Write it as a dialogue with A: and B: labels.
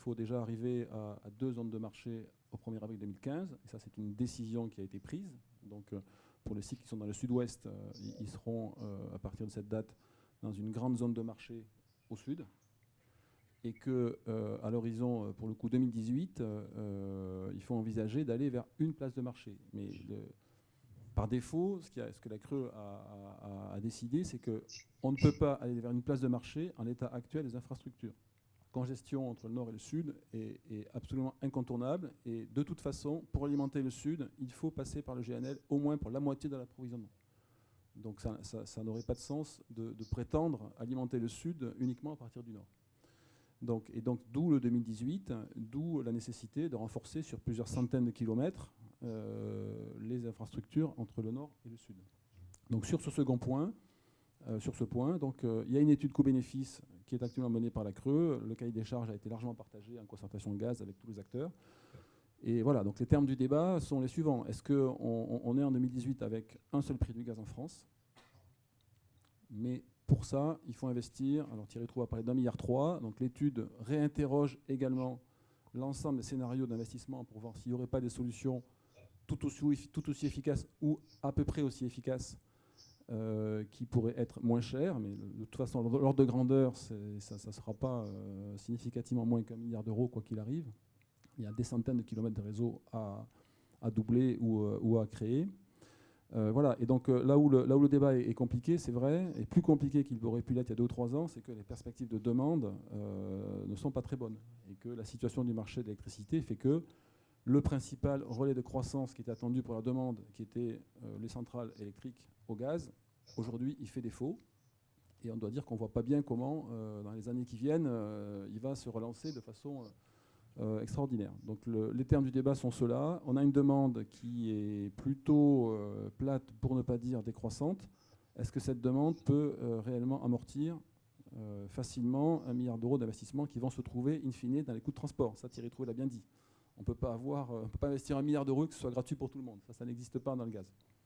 A: faut déjà arriver à 2 zones de marché au 1er avril 2015. Et ça, c'est une décision qui a été prise. Donc, pour les sites qui sont dans le sud-ouest, ils seront, à partir de cette date, dans une grande zone de marché au sud. Et qu'à l'horizon, pour le coup 2018, il faut envisager d'aller vers une place de marché. Mais par défaut, ce que la Creux a décidé, c'est qu'on ne peut pas aller vers une place de marché en l'état actuel des infrastructures. La congestion entre le nord et le sud est absolument incontournable. Et de toute façon, pour alimenter le sud, il faut passer par le GNL, au moins pour la moitié de l'approvisionnement. Donc ça n'aurait pas de sens de prétendre alimenter le sud uniquement à partir du nord. Donc d'où le 2018, d'où la nécessité de renforcer sur plusieurs centaines de kilomètres les infrastructures entre le nord et le sud. Donc sur ce second point, il y a une étude coût-bénéfice qui est actuellement menée par la Creux. Le cahier des charges a été largement partagé en concertation de gaz avec tous les acteurs. Et voilà, donc les termes du débat sont les suivants. Est-ce qu'on est en 2018 avec un seul prix du gaz en France? Mais pour ça, il faut investir. Alors Thierry Trou a parlé d'1,3 milliard. Donc l'étude réinterroge également l'ensemble des scénarios d'investissement pour voir s'il n'y aurait pas des solutions tout aussi efficaces ou à peu près aussi efficaces qui pourraient être moins chères. Mais de toute façon, l'ordre de grandeur, ça ne sera pas significativement moins qu'1 milliard d'euros, quoi qu'il arrive. Il y a des centaines de kilomètres de réseau à doubler ou à créer. Voilà, et donc là où le débat est compliqué, c'est vrai, et plus compliqué qu'il aurait pu l'être il y a 2 ou 3 ans, c'est que les perspectives de demande ne sont pas très bonnes, et que la situation du marché de l'électricité fait que le principal relais de croissance qui était attendu pour la demande, qui était les centrales électriques au gaz, aujourd'hui il fait défaut, et on doit dire qu'on ne voit pas bien comment, dans les années qui viennent, il va se relancer de façon extraordinaire. Donc les termes du débat sont ceux-là. On a une demande qui est plutôt plate, pour ne pas dire décroissante. Est-ce que cette demande peut réellement amortir facilement 1 milliard d'euros d'investissement qui vont se trouver in fine dans les coûts de transport? Ça, Thierry Trou l'a bien dit. On ne peut pas investir 1 milliard d'euros que ce soit gratuit pour tout le monde. Ça n'existe pas dans le gaz.